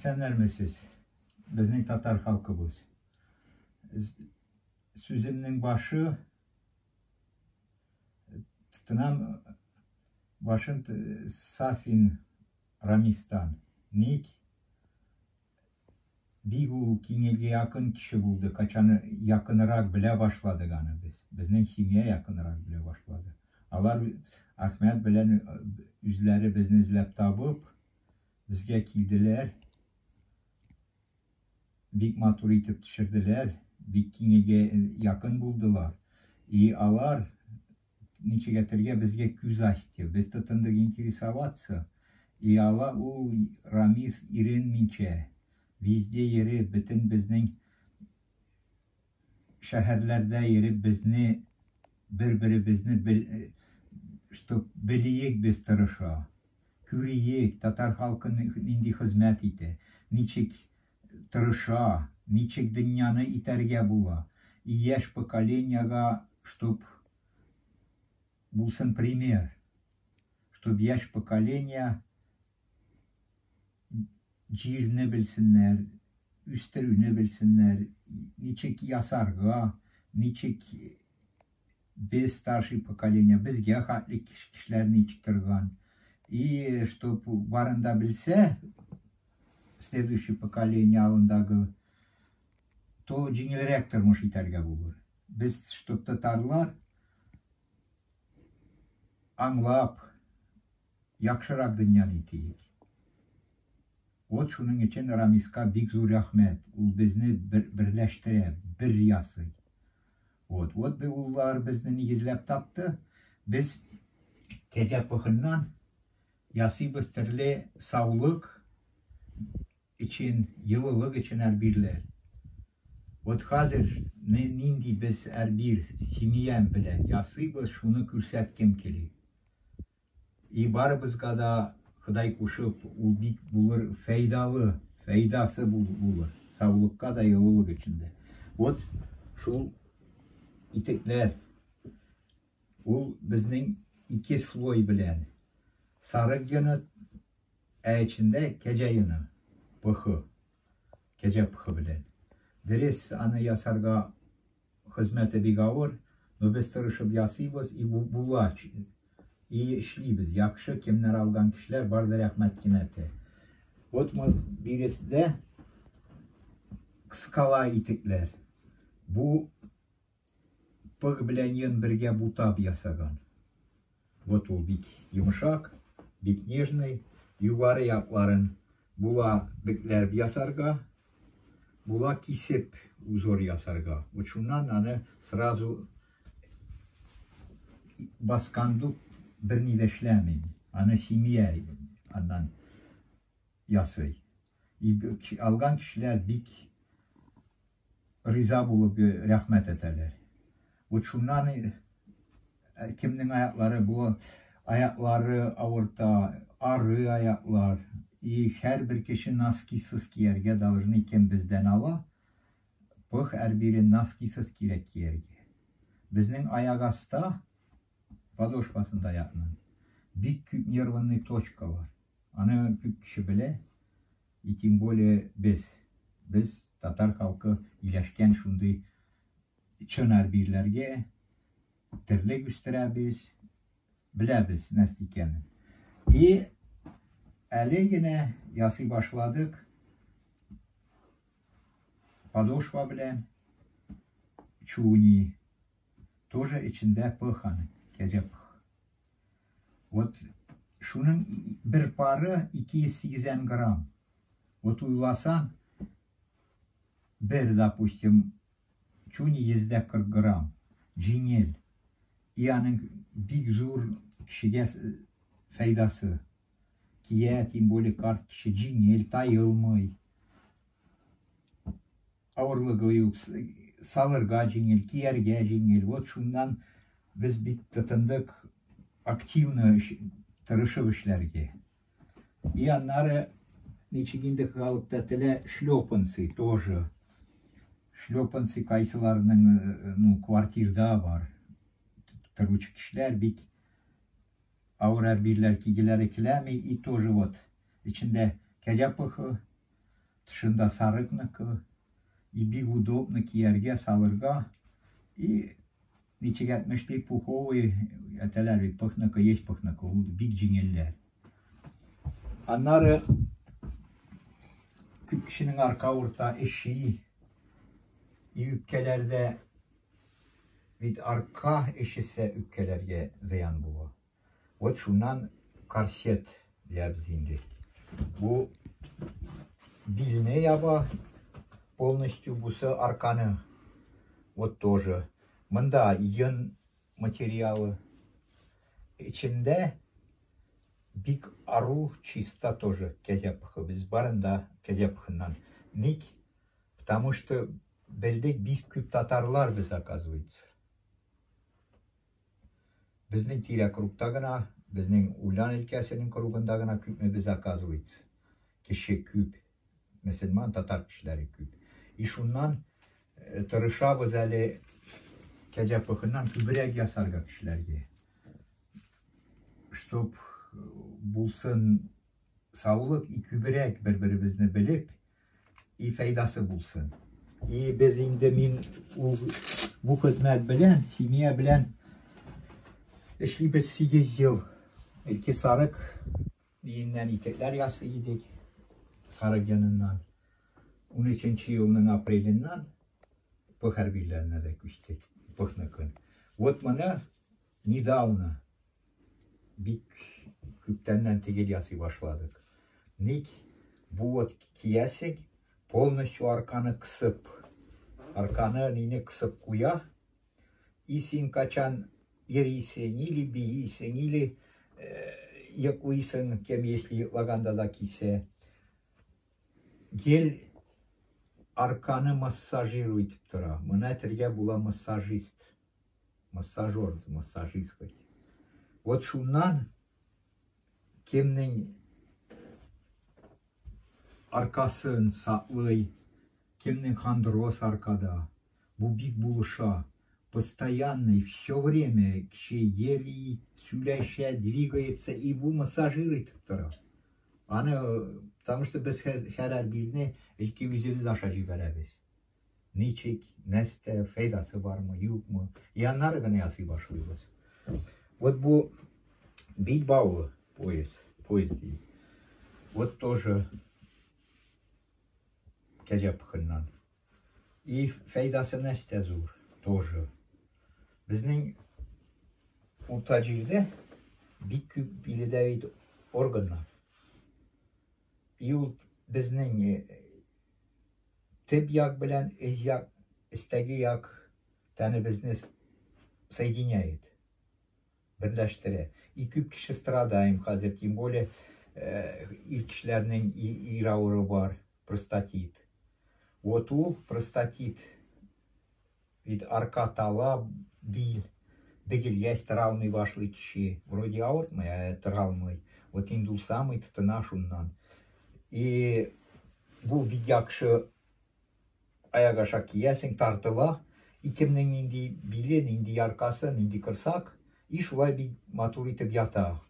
İsenlermesiz. Bizning Tatar halkımız. Sözümün başı tutunam başın Safin Ramistan. Nik bir kinilge yakın kişi buldu. Kaçanı yakınırak bile başladı gana biz. Bizning kimya yakınırak bile başladı. Alar Ahmet bilen yüzleri bizni izlep tabıp bizge kildiler. Big matur itip düşürdüler. Big kinilge yakın buldular. İyi alar niçe getirge bizge küz açtı. Biz tutunduk interesavatsa. İyi ala o Ramiz irin minçe. Bizde yeri bütün bizning şehirlerde yeri bizni birbirimizni biliyik biz tırışa. Küriyik Tatar halkının indi hizmet ite. Niçik tırışa, niçik dünyanı iterge bula. И yaş поколениyaga, чтоб bulsun пример. Чтоб yaş поколения ciğerini bilsinler, üstlerini bilsinler, niçik yasarga, niçik biz starший поколения, bizge hatlı kişilerini çıktırgan. И чтоб varında bilse, следующее поколение alındağı, то жеңілірек тұрмыш итәргә булыр. Biz чтоб татарлар аңлап, яхшырак дөньяны итейік. Вот шуның için Рамиска бик зур рәхмәт. Ул безне берләштерә, бер ясый. Вот бу уллар безне нигезләп тапты. Без кәҗә пыхыннан ясыйбыз төрле саулык için, yılılık için әrbирләр. Вот хәзер нинди без әрбир семьям белән ясыйбыз, шуны күрсәткем килә. И барыбызга да Ходай кушып, ул бик булыр файдалы, файдасы булыр. Саулыкка да, йылылык içinde. Вот шул итекләр, ул безнең ике слой белән. Сары йоны, içinde кәҗә йоны, пыхы, кәҗә пыхы белән. Дөрес, аны ясарга хезмәте бик авыр, но без тырышып ясыйбыз, и була. И эшлибез. Яхшы кемнәр алган кешеләр барды, рәхмәт кимәте. Вот биресендә кыскала итекләр. Бу пык белән йон бергә бутап ясаган. Вот ул бик йомшак, бик нежный, югары якларын була бикләр ясарга, була кисеп узор ясарга. Вот шуннан аны сразу басканду birni de eşləmin. Ana simiyə andan yasıy. Algan kişilər bik riza bulub rəhmət etələr. Bu şundan kimnin ayakları bu ayakları avurta, arı ayaklar. Her bir kişi naskisız kiyerge dalırını iken bizden ala. Pıh erbirin naskisız kirek kiyerge. Biznin ayagasta подошвасында аяғынан бик күп нервный точка бар. Аны күп кеше белә, и тем более без татар халкы иләшкән шундый чын әрбирләргә терлек үстерәбез, беләбез нәрсә икәнен. И әле генә ясый башладык подошва белән чуни, тоже içinde пыханы. Вот şunun bir parı 280 gram. Вот uygulasan bir, допустим, çuni yüzde 40 gram. Jingel. Yani big zor kişiye faydası. Kiye, tüm böyle kart kişi jingel, tayılmay. Ağırlığı yok. Salırga jingel, kiyerge jingel. Вот şundan biz bit tutunduk aktivno tırışıp işlerge. И аннары ничегинде халыкта теле шлёпанцы тоже. Шлёпанцы кайсыларның квартирда бар. Тыручы кişiler бик авыр әрбирләр кигеләре киләми, и тоже вот içinde кәҗә пыхы, Тышында сарыкныкы. И бик удобно киярге, салырга. И ничек әтмешлей пуховый, әтәләр бит пыхныкы, есть пыхныкы, ул бик җиңелләр. Аннары күп кешенең арка урта эши. И үпкәләрдә бит арка эшесе үпкәләргә зыян була. Вот шуннан корсет диябез инде. Бу билне яба полностью бусы арканы. Вот тоже. Мында йон материалы. İçinde бик ару чиста тоже кәзәпхы. Без барында кәзәпхыннан. Ник? Потому что белдек бик күп татарлар без, оказывается. Безнең тирәк рукта гына, безнең Улян өлкәсенең кругында гына күпме без, оказывается. Кеше күп. Мөселман татар кешеләре күп. И шуннан тырышабыз әле кәҗәпхыннан күбрәк ясарга кешеләргә. Чтоб булсын саулык и күбрәк бер-беребезне белеп, и файдасы булсын. И без инде мин бу хезмәт белән, семья белән эшлибез 8 ел. Илки сарык диеннән итекләр ясый идек. Сарык яныннан. 13-нче елның апреленнан по хәрбиләренә дә күчтек. Пыхныкын. Вот моны недавно бик күптәннән тегел ясый башладык. Ник? Бу вот киясек полностью арканы кысып. Арканы нине кысып куя. И син качан ерисең, или биисең, или йоклыйсың, кем если йоклаганда да кисе. Гел арканы массажируй итеп тора. Моны әйтергә була массажист. Массажер, массажист. Вот шуннан кемнең аркасын саклый, кемнең хондроз аркада. Бу бик булыша. Постоянно и все время кеше йөри, сөйләшә, двигается, и бу массажируй итеп тора. Аны, потому что без һәр бирне илки үзебез аша җибәрәбез. Ничек, нәрсә, файдасы бармы, юкмы? И аннары гына ясый башлыйбыз. Вот бу Билбао поезд. Вот тоже кәҗәпхыннан. И файдасы нәрсә зур тоже. Безнең урта җирдә бик күп биледә бит органнар. И ул безнең төп як белән өз як, өстәге як тәнебезне соединяет. Берләштерә. И күп кеше страдаем хәзер, тем более ир кешеләрнең ир авыры бар, простатит. Вот ул простатит вид арка тала бил, бегелгә тора алмый башлый кеше. Вроде авыртмый, а тора алмый. Вот инде ул самый тотына шуннан. И бу бик яхшы аяк аша киясең, тартыла. И кемнең нинди билен, нинди аркасын, нинди кырсак, и шулай бик матур итеп ята.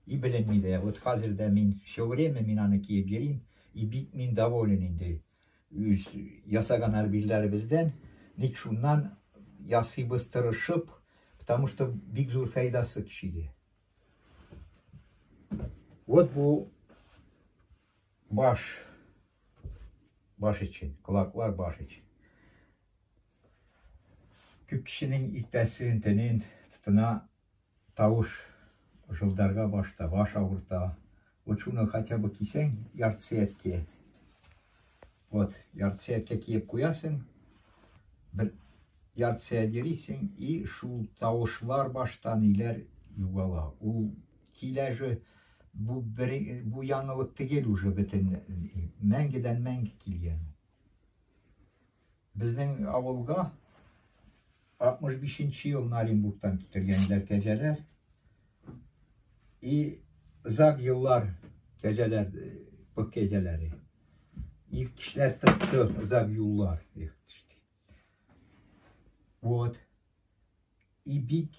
И беленми дә. Вот хәзер дә мин все время мин аны киеп йөрим, и бик мин доволен инде. Үз ясаган әрбилләребездән, ник шуннан ясыйбыз тырышып, потому что бик зур файдасы кешегә. Вот бу баш өчен, колаклар баш өчен. Күп кешенең иртәсен, төнен тотына тавыш жылдарга башта, баш авырта. Вот шуны хотя бы кисәң, яртсетке. Вот, яртсетке киеп куясың, бер яртсет йөрисең, и шул тавышлар баштан иләр югала. Ул киләже бу яңылык түгел уже бөтен мәңгедән мәңге килгән. Безнең авылга 65-нче елны Оренбургтан китергәннәр кәҗәләр. И зак еллар кәҗәләр, бу кәҗәләре. И кешеләр тотты зак юллар. Вот. И бик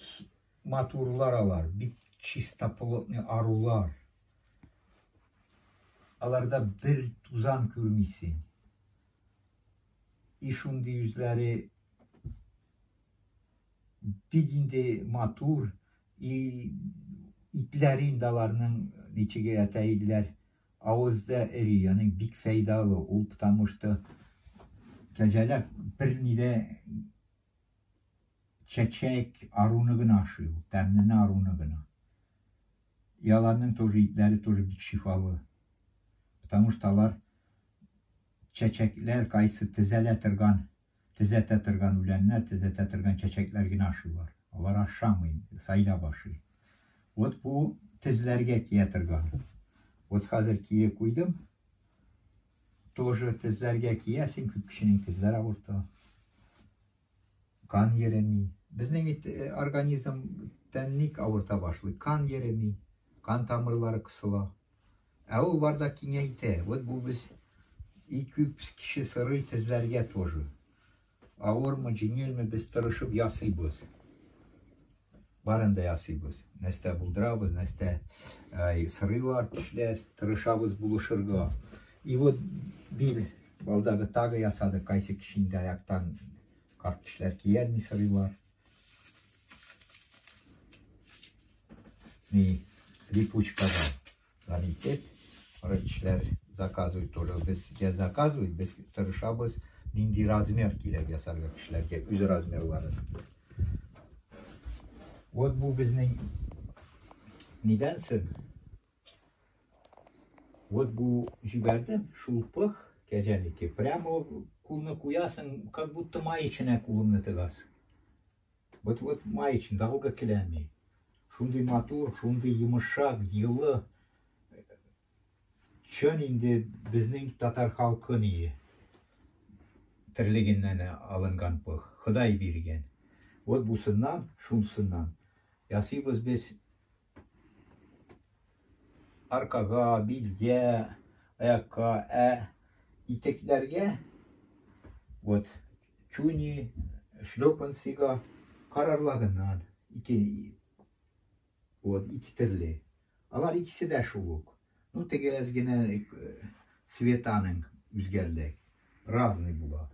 матурлар алар, бик чистоплотный арулар. Alarda bir tuzan görmüşsün. İşundi yüzleri bir matur, itlerin dalarının içige yataydılar. Ağızda eriyanın big faydalı olup tutamıştı. Geceler bir nide çeçek arunuguna aşıyor. Demnene arunuguna. Yalanın tozu itleri tozu big şifalı. Tutamıştalar çeçekler kaysı tizele tırgan ülenler, tizete tırgan çeçekler yine aşıyorlar. Onlar aşamayın, sayla başı. Ot bu tizlerge kiye tırgan. Ot hazır kiye koydum. Тоже tizlerge kiyesin, küp kişinin tizlere orta. Kan yeremi. Bizning organizm tenlik avurta başlı. Kan yeremi. Kan tamirleri kısıla. Ol var da kineyte. Ot bu biz 2 kişi sırrı tizlerge тоже. Ağır mı cinil mi biz tırışıp yasıybız. Barında yasıybız. Neste buldırabız, neste sırılar kişiler tırışabız buluşırga. И вот bir baldağı tağı yasadı kaysı kişinde ayaktan kart kişiler kiyer mi sırılar. Mi липучкада ланитет. Kişiler заказывают тоже. Biz ya заказывают, biz tırışabız. Nindi razmer kirek yasarga kişilerge üz razmerları. Вот bu bizning nedensin? Вот bu jiberdim şulpık geceniki. Прямо kulunu kuyasın, как будто mayiçine kulunu tıgasın. Вот mayiçin dalga kilemi. Şundi matur, şundi yumuşak, yılı. Çön indi bizning Tatar halkın iyi. Tırliginden alıngan pıh. Hıday birgen. Вот busundan, şunsundan. Yasıbız biz arkaga, bilge, ayakka, iteklerge вот çuni, şlopansiga kararlagından iki türlü. Alar ikisi de şuluk. Ну tegelez gene Svetanın üzgerlek. Razny bula.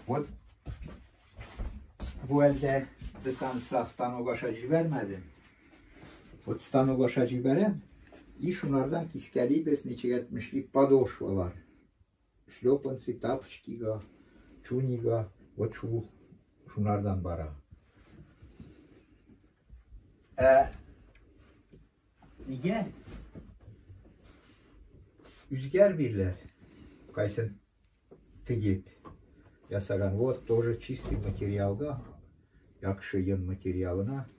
Вот bu elde bir tanesi stanogaşa civermedim. Вот stanogaşa civerem. И şunlardan kiskeli besniçik etmişlik padoşvalar. Şlopansi, tapşkiga, çuniga, вот şunlardan bara. Niye? Üzger birler. Kaysın tegip. Yasagan. Вот тоже чистый материалга. Yakşı yın материалına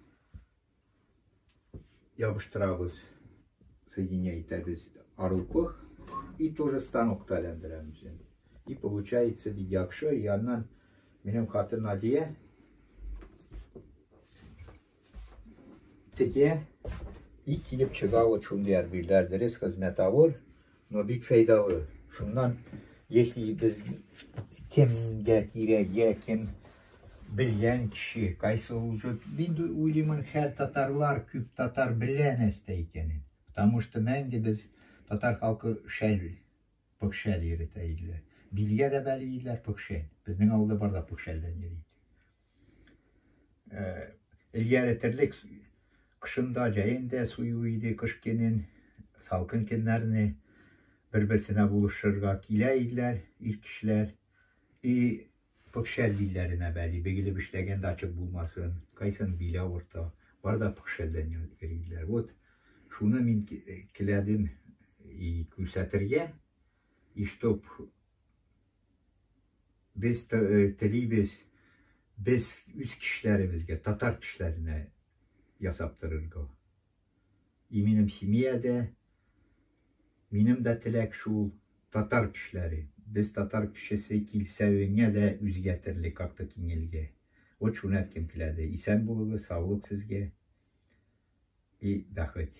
yapıştırabız. Соединяйтабыз арукох. И тоже станок талендіріміз. И получается bir yakşı. Yandan benim katın adiye tege и kilip çıgağı çun diğer birlerdiriz hizmet avur. No bir faydalı. Şundan если biz kim gerek kim bilgen kişi kaysı olacak. Ben de uylimin her Tatarlar, küp Tatar bilen esteykenin. Потому что mende biz Tatar halkı pıkşel yeriteydiler. Bilge de beliydiler pıkşel. Bizden avda barda pıkşelden yeriydi. İlger etirlik kışında cayında suyuydu, kışkenin salkın kenlerini birbirine buluşurga kileydiler ilk kişiler. Pıkşel dillerine belli. Begili bişlegen de açık bulmasın. Kaysın bile orta. Var da pıkşelden yeriydiler. Вот şunu min kiledim küsetirge. İşte biz telibiz biz üst kişilerimizge, Tatar kişilerine yasaptırırga. Eminim simiyede benim de tilek şu Tatar kişileri. Biz Tatar kişisi kilsevine de üz getirlik aktık inilge. O çunet kim kiledi. İsen buluğu, sağlık sizge. İyi, dağıt.